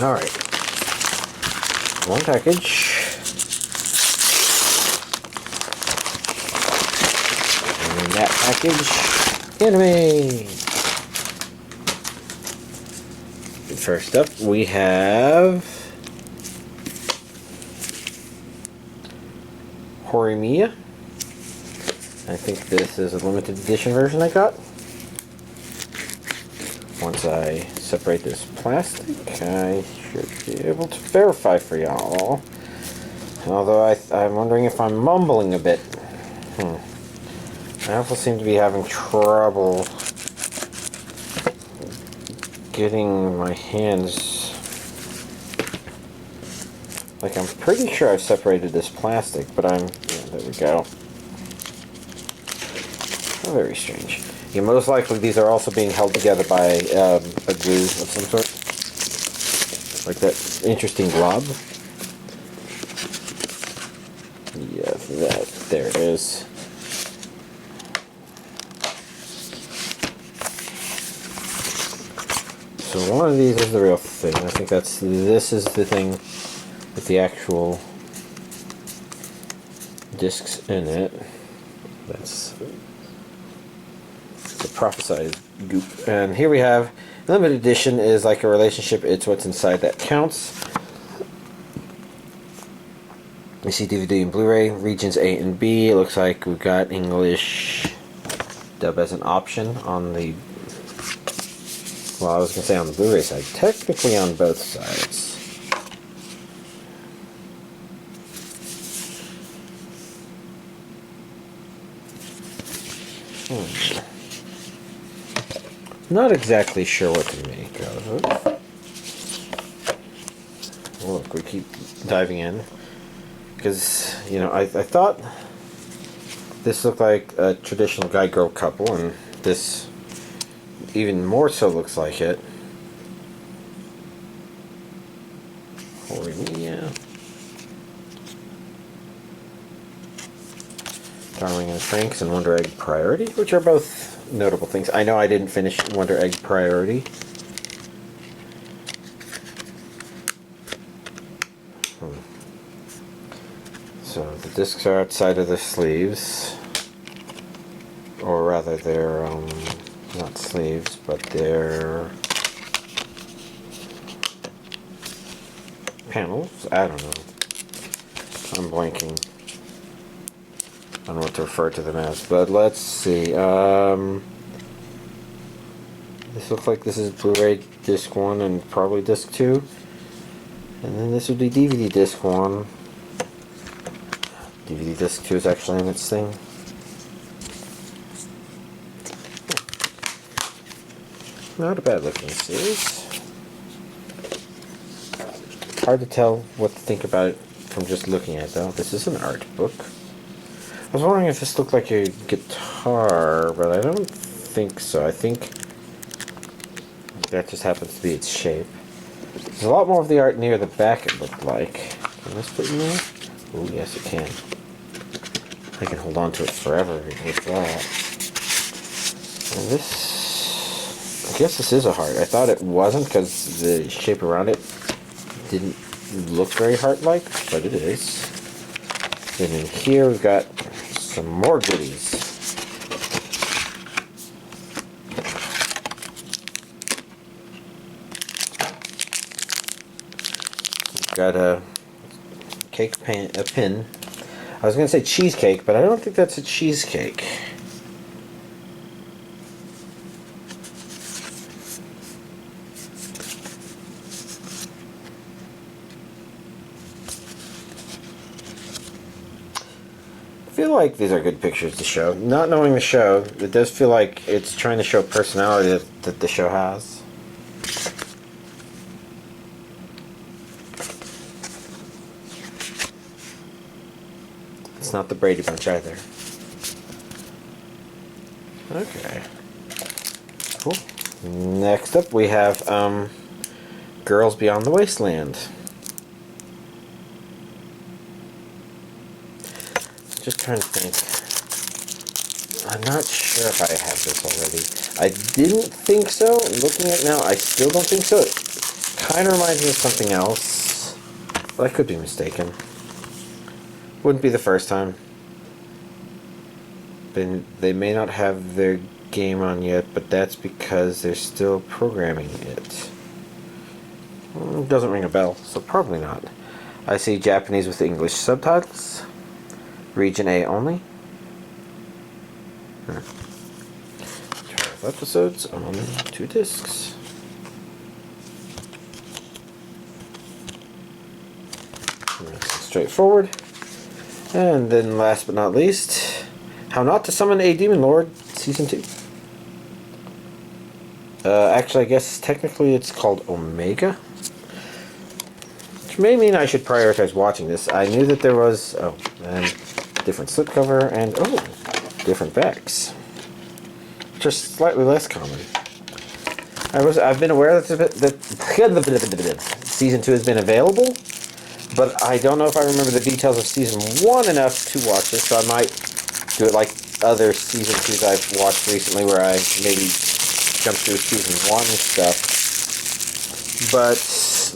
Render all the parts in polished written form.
Alright. One package. And that package, anime. First up, we have Horimiya. I think this is a limited edition version I got. Once I separate this plastic, I should be able to verify for y'all. Although I'm wondering if I'm mumbling a bit. I also seem to be having trouble getting my hands... Like, I'm pretty sure I've separated this plastic, but I'm... Yeah, there we go. Oh, very strange. Yeah, most likely these are also being held together by a glue of some sort. Like that interesting glob. Yeah, there it is. So one of these is the real thing. I think this is the thing with the actual discs in it. That's the prophesized goop. And here we have limited edition is like a relationship. It's what's inside that counts. We see DVD and Blu-ray, regions A and B. It looks like we've got English dub as an option on the... Well, I was going to say on the Blu-ray side. Technically on both sides. Not exactly sure what to make of it. Look, we keep diving in. Because, you know, I thought this looked like a traditional guy-girl couple, and this even more so looks like it. Horimiya. Darling and Franks and Wonder Egg Priority, which are both notable things. I know I didn't finish Wonder Egg Priority. So the discs are outside of the sleeves, or rather they're not sleeves, but they're panels. I don't know. I'm blanking on what to refer to them as, but let's see. This looks like this is Blu-ray disc 1 and probably disc 2, and then this would be DVD disc 1. DVD disc 2 is actually in its thing. Not a bad looking series. Hard to tell what to think about it from just looking at it though. This is an art book. I was wondering if this looked like a guitar, but I don't think so. I think that just happens to be its shape. There's a lot more of the art near the back, it looked like. Can this fit in there? Oh yes it can. I can hold on to it forever with that. And this, I guess this is a heart. I thought it wasn't because the shape around it didn't look very heart-like, but it is. And in here we've got some more goodies. We've got a cake pan, a pin. I was going to say cheesecake, but I don't think that's a cheesecake. I feel like these are good pictures to show. Not knowing the show, it does feel like it's trying to show personality that the show has. It's not the Brady Bunch either. Okay. Cool. Next up we have Girls Beyond the Wasteland. Just trying to think. I'm not sure if I have this already. I didn't think so. Looking at it now, I still don't think so. kind of reminds me of something else, but I could be mistaken. Wouldn't be the first time. They may not have their game on yet, but that's because they're still programming it. Doesn't ring a bell, so probably not. I see Japanese with English subtitles. Region A only. 12 episodes on 2 discs. Nice and straightforward. And then last but not least, How Not to Summon a Demon Lord, Season 2. Actually, I guess technically it's called Omega. Which may mean I should prioritize watching this. I knew that there was, and different slipcover, and, different backs. Which are slightly less common. I've been aware that Season 2 has been available, but I don't know if I remember the details of Season 1 enough to watch this, so I might do it like other Season 2s I've watched recently, where I maybe jump through Season 1 stuff. But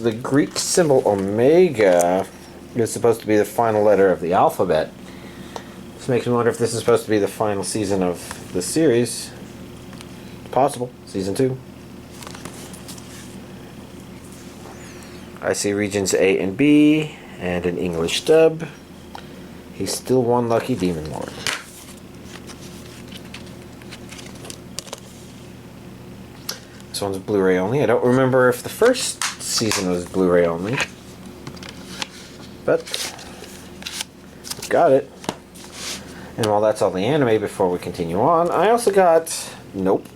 the Greek symbol Omega is supposed to be the final letter of the alphabet. This makes me wonder if this is supposed to be the final season of the series. It's possible. Season 2. I see regions A and B, and an English dub. He's still one lucky Demon Lord. This one's Blu-ray only. I don't remember if the first season was Blu-ray only, but got it. And while that's all the anime, before we continue on, I also got Nope.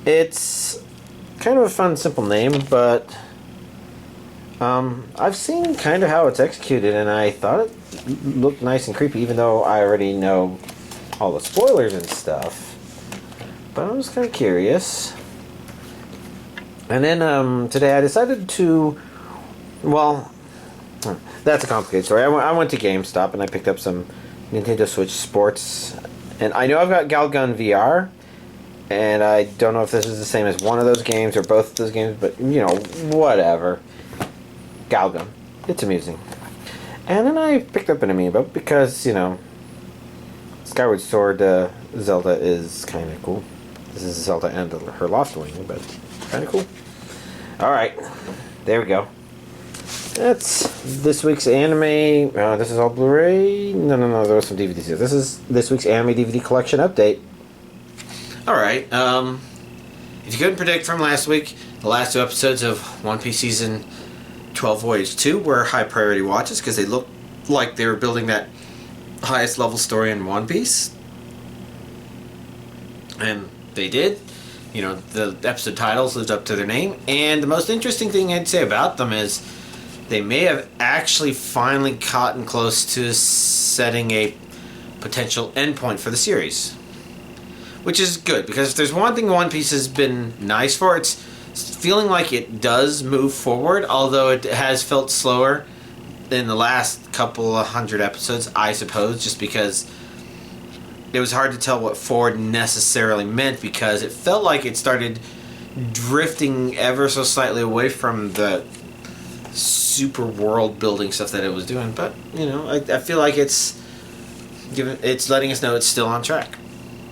It's kind of a fun, simple name, but I've seen kind of how it's executed, and I thought it looked nice and creepy, even though I already know all the spoilers and stuff. But I was kind of curious. And then today I decided to, well, that's a complicated story. I went to GameStop and I picked up some Nintendo Switch Sports. And I know I've got Galgun VR, and I don't know if this is the same as one of those games or both of those games, but, you know, whatever. Galgun. It's amusing. And then I picked up an Amiibo because, you know, Skyward Sword Zelda is kind of cool. This is Zelda and her Loftwing, but kind of cool. Alright, there we go. That's this week's anime. This is all Blu-ray. No, there was some DVDs here. This is this week's anime DVD collection update. Alright, if you couldn't predict from last week, the last 2 episodes of One Piece Season 12 Voyage 2 were high priority watches because they looked like they were building that highest level story in One Piece. And they did. You know, the episode titles lived up to their name. And the most interesting thing I'd say about them is they may have actually finally gotten close to setting a potential endpoint for the series. Which is good, because if there's one thing One Piece has been nice for, it's feeling like it does move forward, although it has felt slower in the last couple of 100 episodes, I suppose, just because it was hard to tell what forward necessarily meant, because it felt like it started drifting ever so slightly away from the super world building stuff that it was doing. But, you know, I feel like it's letting us know it's still on track.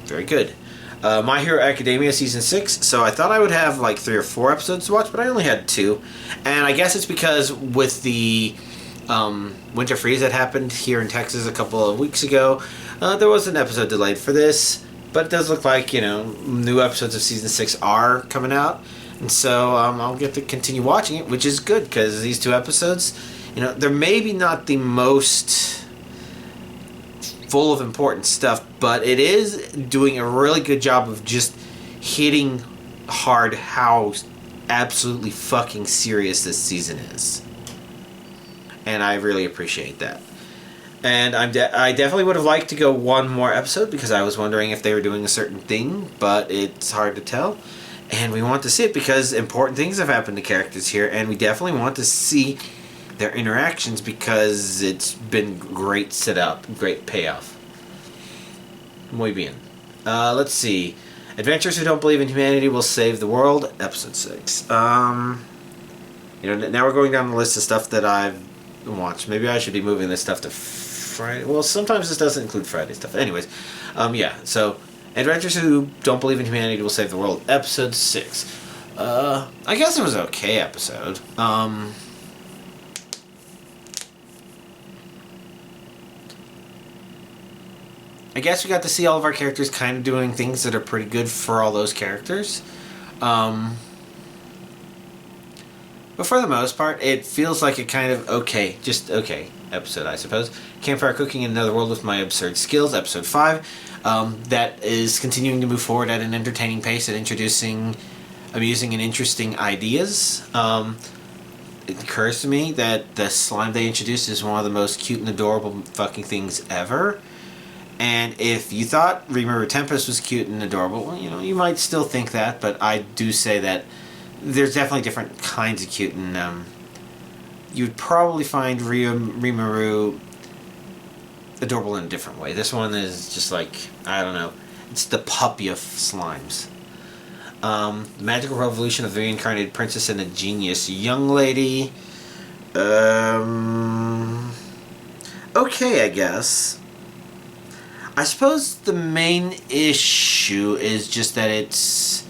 Very good. My Hero Academia Season 6, so I thought I would have like 3 or 4 episodes to watch, but I only had 2. And I guess it's because with the winter freeze that happened here in Texas a couple of weeks ago, there was an episode delayed for this, but it does look like, you know, new episodes of Season 6 are coming out, and so I'll get to continue watching it, which is good, because these 2 episodes, you know, they're maybe not the most full of important stuff, but it is doing a really good job of just hitting hard how absolutely fucking serious this season is. And I really appreciate that. And I definitely would have liked to go 1 more episode, because I was wondering if they were doing a certain thing, but it's hard to tell. And we want to see it because important things have happened to characters here, and we definitely want to see their interactions because it's been great setup, great payoff. Muy bien. Let's see. Adventurers Who Don't Believe in Humanity Will Save the World, Episode 6. Now we're going down the list of stuff that I've watched. Maybe I should be moving this stuff to Friday. Well, sometimes this doesn't include Friday stuff. Anyways, yeah, so Adventurers Who Don't Believe in Humanity Will Save the World, Episode 6. I guess it was an okay episode. I guess we got to see all of our characters kind of doing things that are pretty good for all those characters. But for the most part, it feels like a kind of okay, just okay episode, I suppose. Campfire Cooking in Another World with My Absurd Skills, Episode 5. That is continuing to move forward at an entertaining pace at introducing amusing and interesting ideas. It occurs to me that the slime they introduced is one of the most cute and adorable fucking things ever. And if you thought Rimuru Tempest was cute and adorable, well, you might still think that, but I do say that there's definitely different kinds of cute, and you'd probably find Rimuru adorable in a different way. This one is just like, I don't know, it's the puppy of slimes. The Magical Revolution of the Reincarnated Princess and a Genius Young Lady. Okay, I guess. I suppose the main issue is just that it's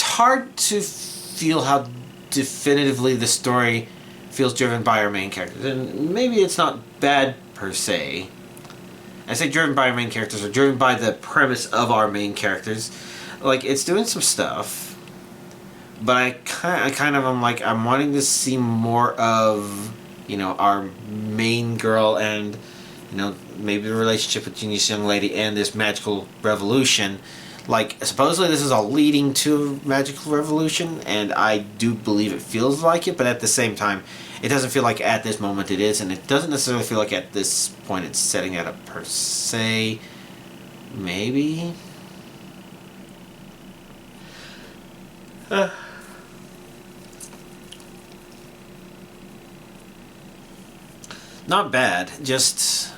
hard to feel how definitively the story feels driven by our main characters. And maybe it's not bad per se. I say driven by our main characters, or driven by the premise of our main characters. Like, it's doing some stuff, but I kind of am like, I'm wanting to see more of, our main girl and, maybe the relationship with Genius Young Lady and this magical revolution. Like, supposedly this is all leading to a magical revolution, and I do believe it feels like it, but at the same time, it doesn't feel like at this moment it is, and it doesn't necessarily feel like at this point it's setting that up per se. Maybe? Not bad, just,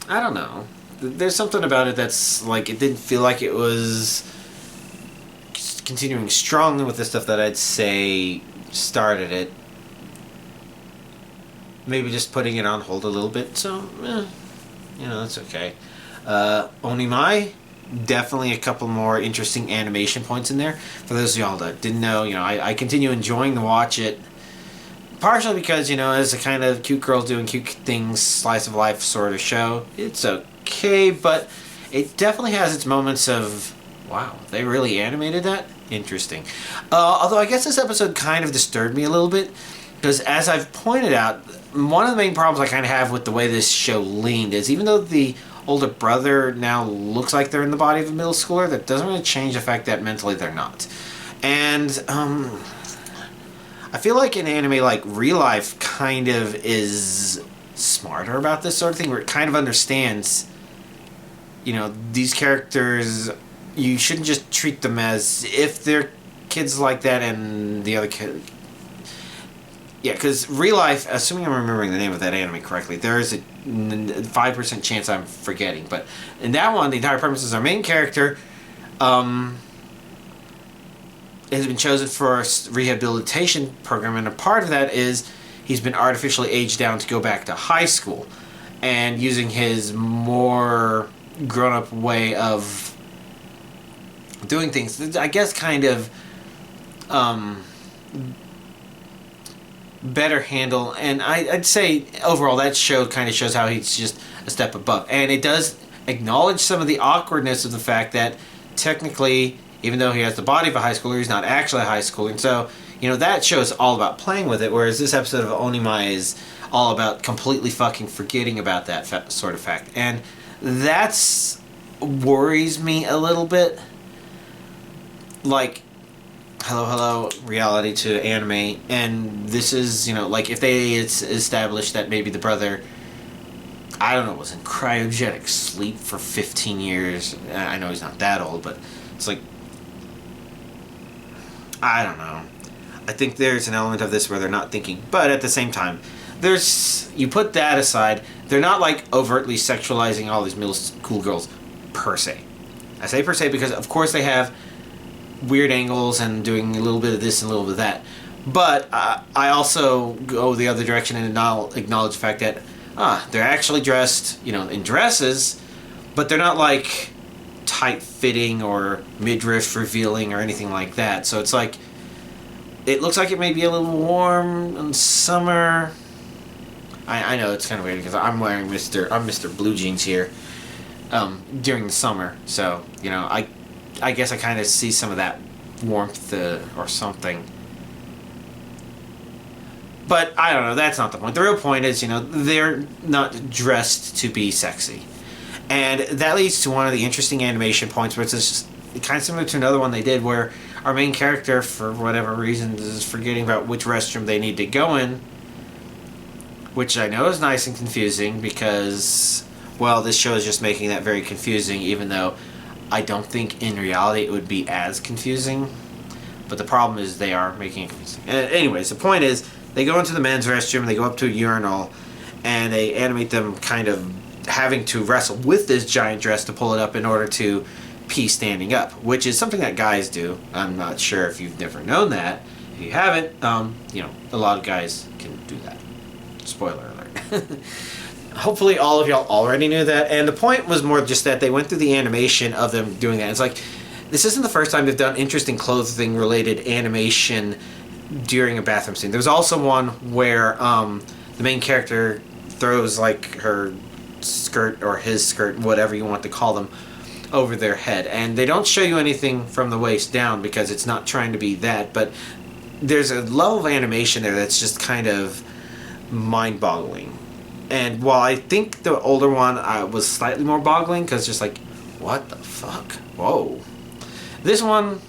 I don't know. There's something about it that's like, it didn't feel like it was continuing strongly with the stuff that I'd say started it. Maybe just putting it on hold a little bit, so, that's okay. Onimai, definitely a couple more interesting animation points in there. For those of y'all that didn't know, I continue enjoying to watch it. Partially because, as a kind of cute girls doing cute things, slice of life sort of show, it's okay, but it definitely has its moments of, wow, they really animated that? Interesting. Although I guess this episode kind of disturbed me a little bit, because as I've pointed out, one of the main problems I kind of have with the way this show leaned is, even though the older brother now looks like they're in the body of a middle schooler, that doesn't really change the fact that mentally they're not. And, I feel like an anime like Real Life kind of is smarter about this sort of thing, where it kind of understands, these characters, you shouldn't just treat them as if they're kids like that and the other kid. Yeah, because Real Life, assuming I'm remembering the name of that anime correctly, there is a 5% chance I'm forgetting, but in that one, the entire premise is our main character, has been chosen for a rehabilitation program, and a part of that is he's been artificially aged down to go back to high school, and using his more grown-up way of doing things, I guess kind of better handle, and I'd say overall that show kind of shows how he's just a step above, and it does acknowledge some of the awkwardness of the fact that technically, even though he has the body of a high schooler, he's not actually a high schooler. And so, that show is all about playing with it, whereas this episode of Onimai is all about completely fucking forgetting about that sort of fact. And that's worries me a little bit. Like, hello, reality to anime. And this is, like, if they established that maybe the brother, I don't know, was in cryogenic sleep for 15 years. I know he's not that old, but it's like, I don't know. I think there's an element of this where they're not thinking, but at the same time, you put that aside, they're not like overtly sexualizing all these middle school girls per se. I say per se because of course they have weird angles and doing a little bit of this and a little bit of that. But I also go the other direction and acknowledge the fact that they're actually dressed, in dresses, but they're not like tight-fitting or midriff revealing or anything like that. So it's like, it looks like it may be a little warm in summer. I know it's kind of weird because I'm wearing Mr. Blue Jeans here during the summer. So, I guess I kind of see some of that warmth or something. But I don't know, that's not the point. The real point is, they're not dressed to be sexy. And that leads to one of the interesting animation points, which is just kind of similar to another one they did where our main character, for whatever reason, is forgetting about which restroom they need to go in. Which I know is nice and confusing because, well, this show is just making that very confusing, even though I don't think in reality it would be as confusing. But the problem is they are making it confusing. Anyways, the point is, they go into the men's restroom, they go up to a urinal, and they animate them kind of having to wrestle with this giant dress to pull it up in order to pee standing up, which is something that guys do. I'm not sure if you've never known that. If you haven't, a lot of guys can do that. Spoiler alert. Hopefully all of y'all already knew that, and the point was more just that they went through the animation of them doing that. It's like, this isn't the first time they've done interesting clothing related animation during a bathroom scene. There was also one where the main character throws like her skirt or his skirt, whatever you want to call them, over their head, and they don't show you anything from the waist down because it's not trying to be that, but there's a level of animation there that's just kind of mind-boggling. And while I think the older one was slightly more boggling because just like, what the fuck? Whoa. This one,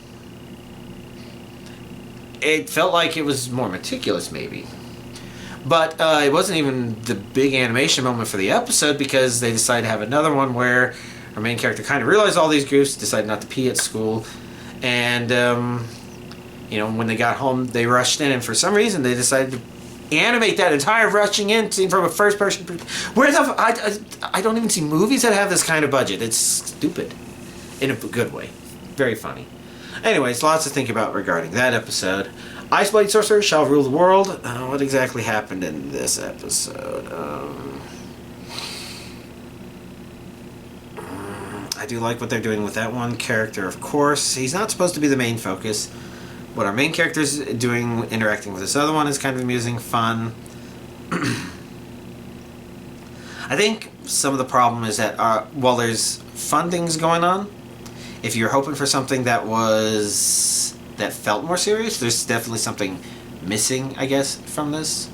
it felt like it was more meticulous maybe. But it wasn't even the big animation moment for the episode because they decided to have another one where our main character kind of realized all these groups, decided not to pee at school, and when they got home they rushed in, and for some reason they decided to animate that entire rushing in scene from a first person. Where the I don't even see movies that have this kind of budget. It's stupid in a good way. Very funny. Anyways, lots to think about regarding that episode. Iceblade Sorcerer shall rule the world. What exactly happened in this episode? I do like what they're doing with that one character, of course. He's not supposed to be the main focus. What our main character's doing, interacting with this other one, is kind of amusing, fun. I think some of the problem is that while there's fun things going on, if you're hoping for something that felt more serious, there's definitely something missing, I guess, from this.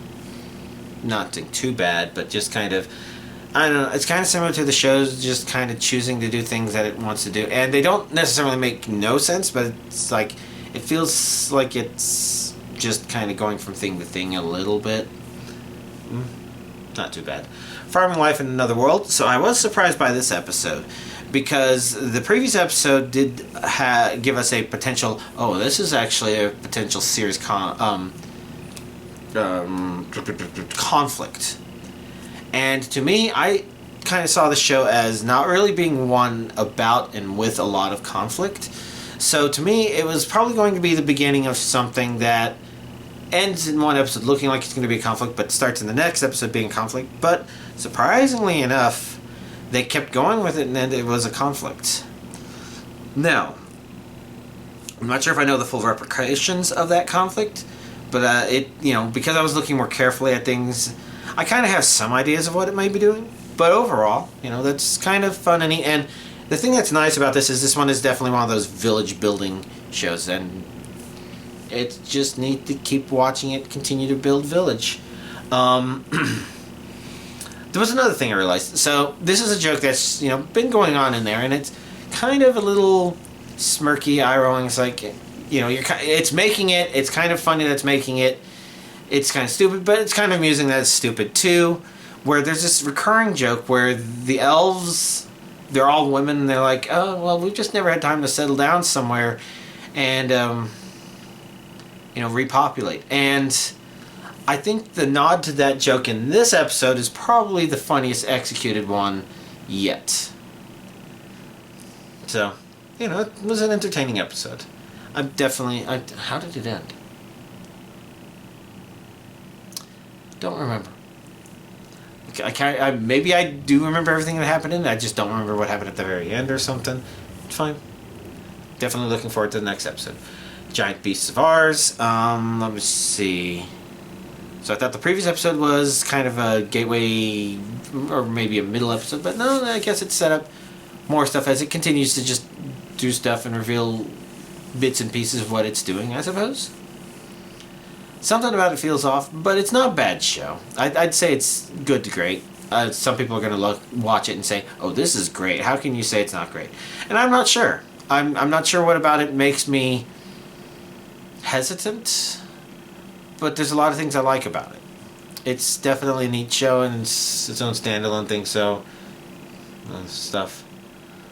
Nothing too bad, but just kind of, I don't know, it's kind of similar to the show's just kind of choosing to do things that it wants to do. And they don't necessarily make no sense, but it's like, it feels like it's just kind of going from thing to thing a little bit. Not too bad. Farming Life in Another World. So I was surprised by this episode, because the previous episode did give us a potential, this is actually a potential series conflict. And to me, I kind of saw the show as not really being one about and with a lot of conflict. So to me, it was probably going to be the beginning of something that ends in one episode looking like it's going to be a conflict, but starts in the next episode being conflict. But surprisingly enough, they kept going with it, and then it was a conflict. Now, I'm not sure if I know the full repercussions of that conflict, but because I was looking more carefully at things, I kind of have some ideas of what it might be doing. But overall, that's kind of fun and neat. And the thing that's nice about this one is definitely one of those village building shows, and it's just neat to keep watching it continue to build village. There was another thing I realized. So this is a joke that's been going on in there, and it's kind of a little smirky, eye-rolling. It's like, it's making it. It's kind of funny that it's making it. It's kind of stupid, but it's kind of amusing that it's stupid too. Where there's this recurring joke where the elves, they're all women, and they're like, oh, well, we've just never had time to settle down somewhere and repopulate. And I think the nod to that joke in this episode is probably the funniest executed one yet. So, you know, it was an entertaining episode. How did it end? Don't remember. Maybe I do remember everything that happened in it. I just don't remember what happened at the very end or something. It's fine. Definitely looking forward to the next episode. Giant Beasts of Ours. Let me see. So I thought the previous episode was kind of a gateway, or maybe a middle episode, but no, I guess it's set up more stuff as it continues to just do stuff and reveal bits and pieces of what it's doing, I suppose. Something about it feels off, but it's not a bad show. I'd say it's good to great. Some people are going to watch it and say, oh, this is great. How can you say it's not great? And I'm not sure. I'm not sure what about it makes me hesitant, but there's a lot of things I like about it. It's definitely a neat show, and it's its own standalone thing, so stuff.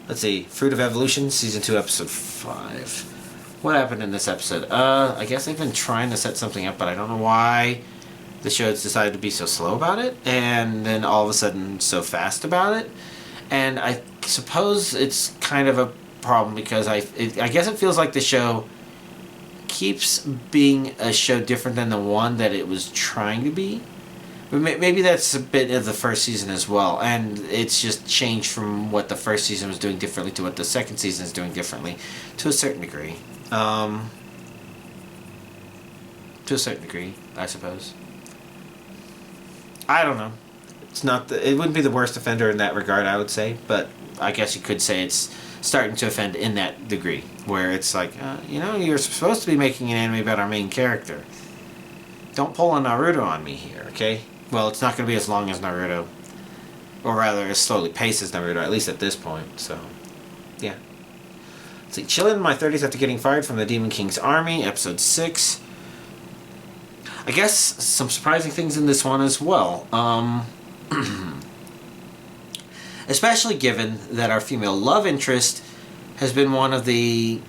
Let's see. Fruit of Evolution, Season 2, Episode 5. What happened in this episode? I guess they've been trying to set something up, but I don't know why the show has decided to be so slow about it, and then all of a sudden so fast about it. And I suppose it's kind of a problem because I guess it feels like the show keeps being a show different than the one that it was trying to be. But maybe that's a bit of the first season as well, and it's just changed from what the first season was doing differently to what the second season is doing differently, to a certain degree. To a certain degree, I suppose. I don't know. It wouldn't be the worst offender in that regard, I would say, but I guess you could say it's starting to offend in that degree, where it's like, you're supposed to be making an anime about our main character. Don't pull a Naruto on me here, okay? Well, it's not going to be as long as Naruto, or rather, as slowly paced as Naruto, at least at this point, so, yeah. Let's see, chilling in my 30s after getting fired from the Demon King's army, episode 6. I guess some surprising things in this one as well. Especially given that our female love interest has been one of the...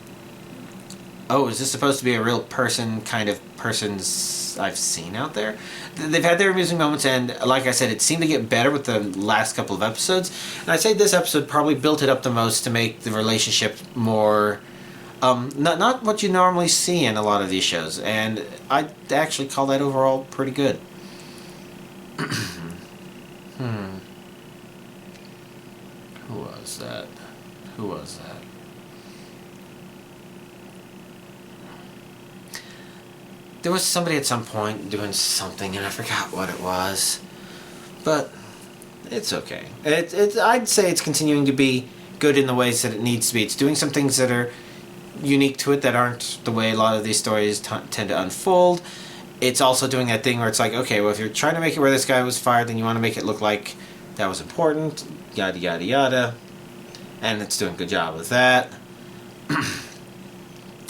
Oh, is this supposed to be a real person kind of persons I've seen out there? They've had their amusing moments, and like I said, it seemed to get better with the last couple of episodes. And I'd say this episode probably built it up the most to make the relationship more... not what you normally see in a lot of these shows. And I'd actually call that overall pretty good. Who was that? There was somebody at some point doing something, and I forgot what it was. But it's okay. I'd say it's continuing to be good in the ways that it needs to be. It's doing some things that are unique to it that aren't the way a lot of these stories tend to unfold. It's also doing that thing where it's like, okay, well, if you're trying to make it where this guy was fired, then you want to make it look like that was important, yada, yada, yada. And it's doing a good job with that.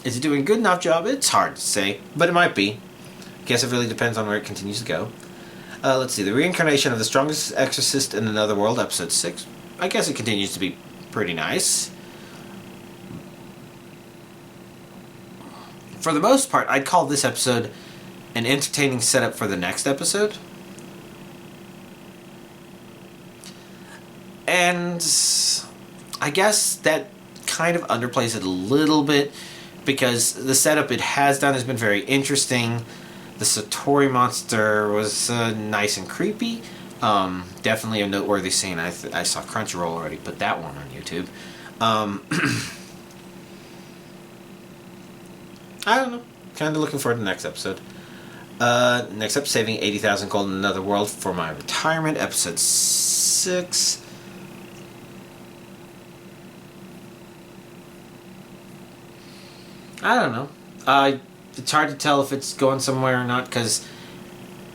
Is it doing a good enough job? It's hard to say, but it might be. I guess it really depends on where it continues to go. Let's see, the reincarnation of the strongest exorcist in another world, episode 6. I guess it continues to be pretty nice. For the most part, I'd call this episode an entertaining setup for the next episode. And I guess that kind of underplays it a little bit, because the setup it has done has been very interesting. The Satori monster was nice and creepy. Definitely a noteworthy scene. I saw Crunchyroll already put that one on YouTube. I don't know. Kind of looking forward to the next episode. Next up, saving 80,000 gold in another world for my retirement, episode 6. I don't know. It's hard to tell if it's going somewhere or not, because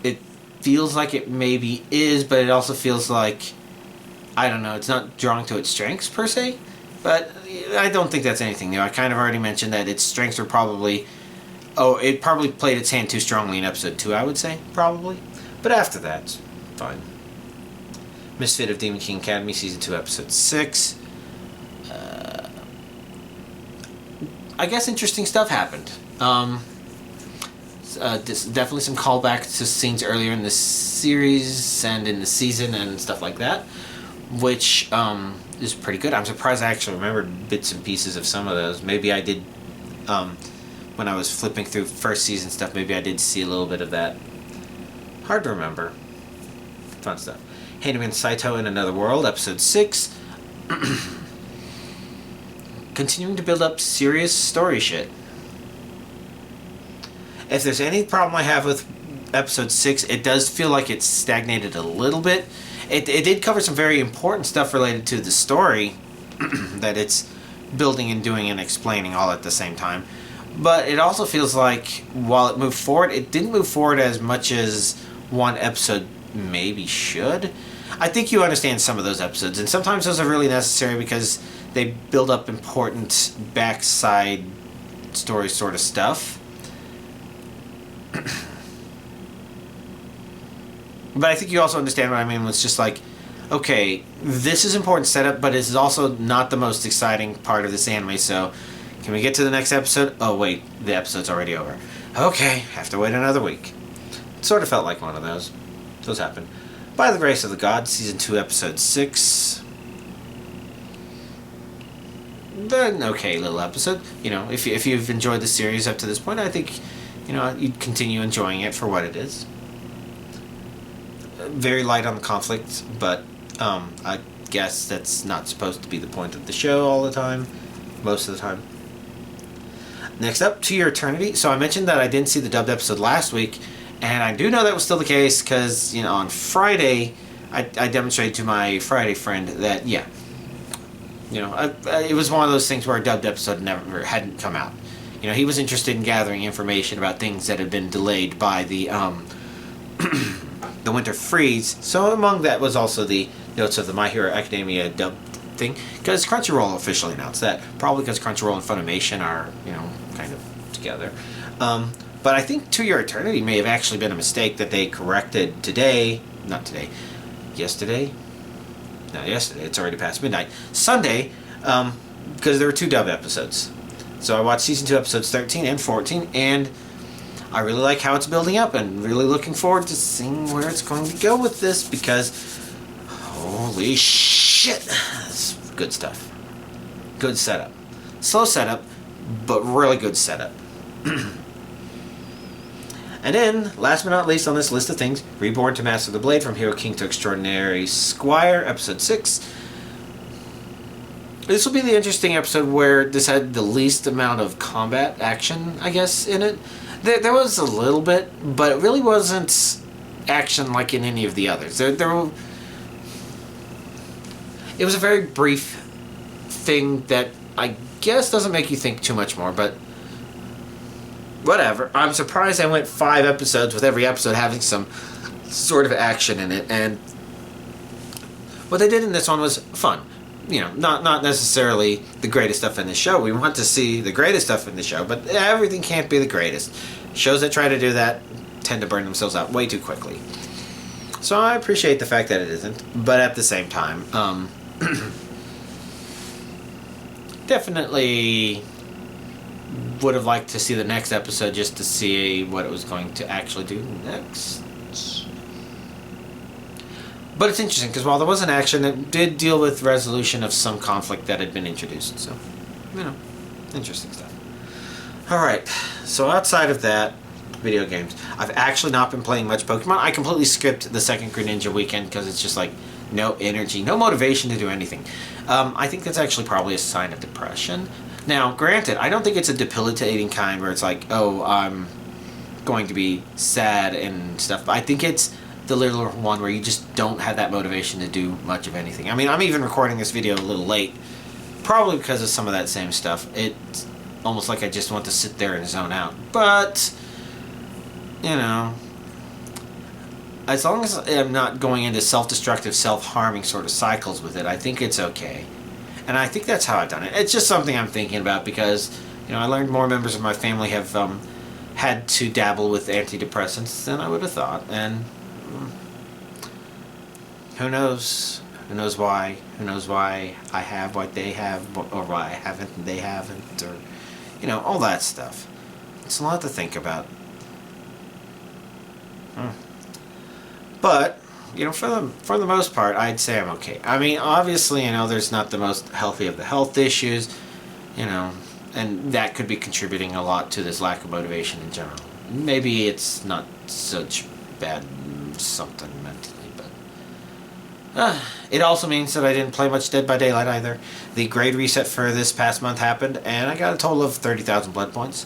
it feels like it maybe is, but it also feels like, I don't know, it's not drawing to its strengths per se. But I don't think that's anything new. I kind of already mentioned that its strengths are probably... Oh, it probably played its hand too strongly in episode 2, I would say, probably. But after that, fine. Misfit of Demon King Academy, Season 2, Episode 6. I guess interesting stuff happened. definitely some callbacks to scenes earlier in the series and in the season and stuff like that, which is pretty good. I'm surprised I actually remembered bits and pieces of some of those. Maybe I did, when I was flipping through first season stuff, maybe I did see a little bit of that. Hard to remember. Fun stuff. Handyman Saito in Another World, Episode 6. Continuing to build up serious story shit. If there's any problem I have with Episode 6, it does feel like it's stagnated a little bit. It did cover some very important stuff related to the story that it's building and doing and explaining all at the same time. But it also feels like while it moved forward, it didn't move forward as much as one episode maybe should. I think you understand some of those episodes, and sometimes those are really necessary because they build up important backside story sort of stuff. But I think you also understand what I mean. It's just like, okay, this is important setup, but it's also not the most exciting part of this anime, so can we get to the next episode? Oh wait, the episode's already over. Okay, have to wait another week. It sort of felt like one of those. Those happen. By the Grace of the Gods, Season 2, Episode 6. An okay little episode. You know, if you've enjoyed the series up to this point, I think, you know, you'd continue enjoying it for what it is. Very light on the conflict, but I guess that's not supposed to be the point of the show all the time. Most of the time. Next up, To Your Eternity. So I mentioned that I didn't see the dubbed episode last week, and I do know that was still the case because, you know, on Friday, I demonstrated to my Friday friend that, yeah, you know, it was one of those things where a dubbed episode hadn't come out. You know, he was interested in gathering information about things that had been delayed by the the winter freeze. So among that was also the notes of the My Hero Academia dub thing, because Crunchyroll officially announced that. Probably because Crunchyroll and Funimation are, you know, kind of together. But I think To Your Eternity may have actually been a mistake that they corrected today. Not today. Yesterday? No, yesterday. It's already past midnight. Sunday, because there were 2 dub episodes. So I watched Season 2 episodes 13 and 14, and I really like how it's building up, and really looking forward to seeing where it's going to go with this, because holy shit, that's good stuff. Good setup. Slow setup, but really good setup. And then, last but not least on this list of things, Reborn to Master the Blade, From Hero King to Extraordinary Squire, Episode 6. This will be the interesting episode where this had the least amount of combat action, I guess, in it. There was a little bit, but it really wasn't action like in any of the others. It was a very brief thing that I guess doesn't make you think too much more, but whatever. I'm surprised I went 5 episodes with every episode having some sort of action in it, and what they did in this one was fun. You know, not necessarily the greatest stuff in the show. We want to see the greatest stuff in the show, but everything can't be the greatest. Shows that try to do that tend to burn themselves out way too quickly. So I appreciate the fact that it isn't, but at the same time, definitely would have liked to see the next episode just to see what it was going to actually do next. But it's interesting, because while there was an action, it did deal with resolution of some conflict that had been introduced. So, you know, interesting stuff. Alright, so outside of that, video games. I've actually not been playing much Pokemon. I completely skipped the second Greninja weekend because it's just like no energy, no motivation to do anything. I think that's actually probably a sign of depression. Now, granted, I don't think it's a debilitating kind where it's like, oh, I'm going to be sad and stuff. I think it's the little one where you just don't have that motivation to do much of anything. I mean, I'm even recording this video a little late, probably because of some of that same stuff. It's almost like I just want to sit there and zone out. But, you know, as long as I'm not going into self-destructive, self-harming sort of cycles with it, I think it's okay. And I think that's how I've done it. It's just something I'm thinking about because, you know, I learned more members of my family have had to dabble with antidepressants than I would have thought. And who knows? Who knows why? Who knows why I have what they have, or why I haven't and they haven't, or, you know, all that stuff. It's a lot to think about. But, you know, for the most part, I'd say I'm okay. I mean, obviously, you know, there's not the most healthy of the health issues, you know, and that could be contributing a lot to this lack of motivation in general. Maybe it's not such bad something mentally, but it also means that I didn't play much Dead by Daylight either. The grade reset for this past month happened, and I got a total of 30,000 blood points.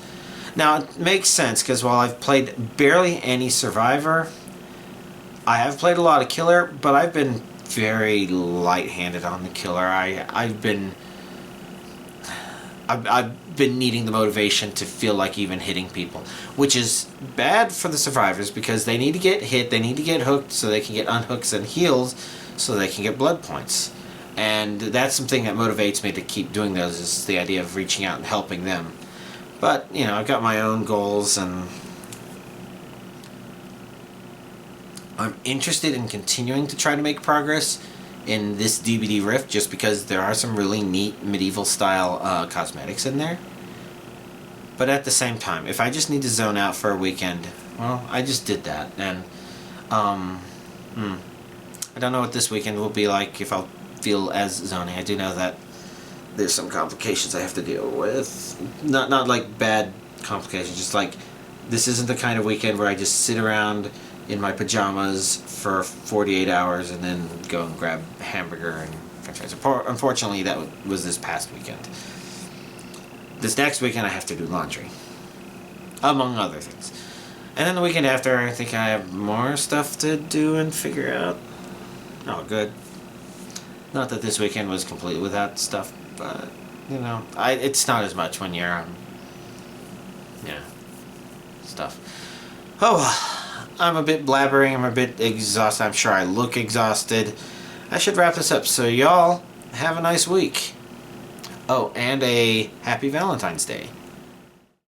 Now, it makes sense, because while I've played barely any Survivor, I have played a lot of Killer, but I've been very light-handed on the Killer. I've been needing the motivation to feel like even hitting people, which is bad for the Survivors, because they need to get hit, they need to get hooked so they can get unhooks and heals so they can get blood points. And that's something that motivates me to keep doing those, is the idea of reaching out and helping them. But, you know, I've got my own goals, and I'm interested in continuing to try to make progress in this DVD rift, just because there are some really neat medieval style cosmetics in there. But at the same time, if I just need to zone out for a weekend, well, I just did that. And I don't know what this weekend will be like, if I'll feel as zoning. I do know that there's some complications I have to deal with. Not like bad complications, just like this isn't the kind of weekend where I just sit around in my pajamas for 48 hours and then go and grab a hamburger and french fries. Unfortunately, that was this past weekend. This next weekend I have to do laundry, among other things. And then the weekend after, I think I have more stuff to do and figure out. Oh, good. Not that this weekend was completely without stuff, but, you know, it's not as much when you're, stuff. Oh, well, I'm a bit blabbering, I'm a bit exhausted, I'm sure I look exhausted. I should wrap this up, so y'all have a nice week. Oh, and a happy Valentine's Day.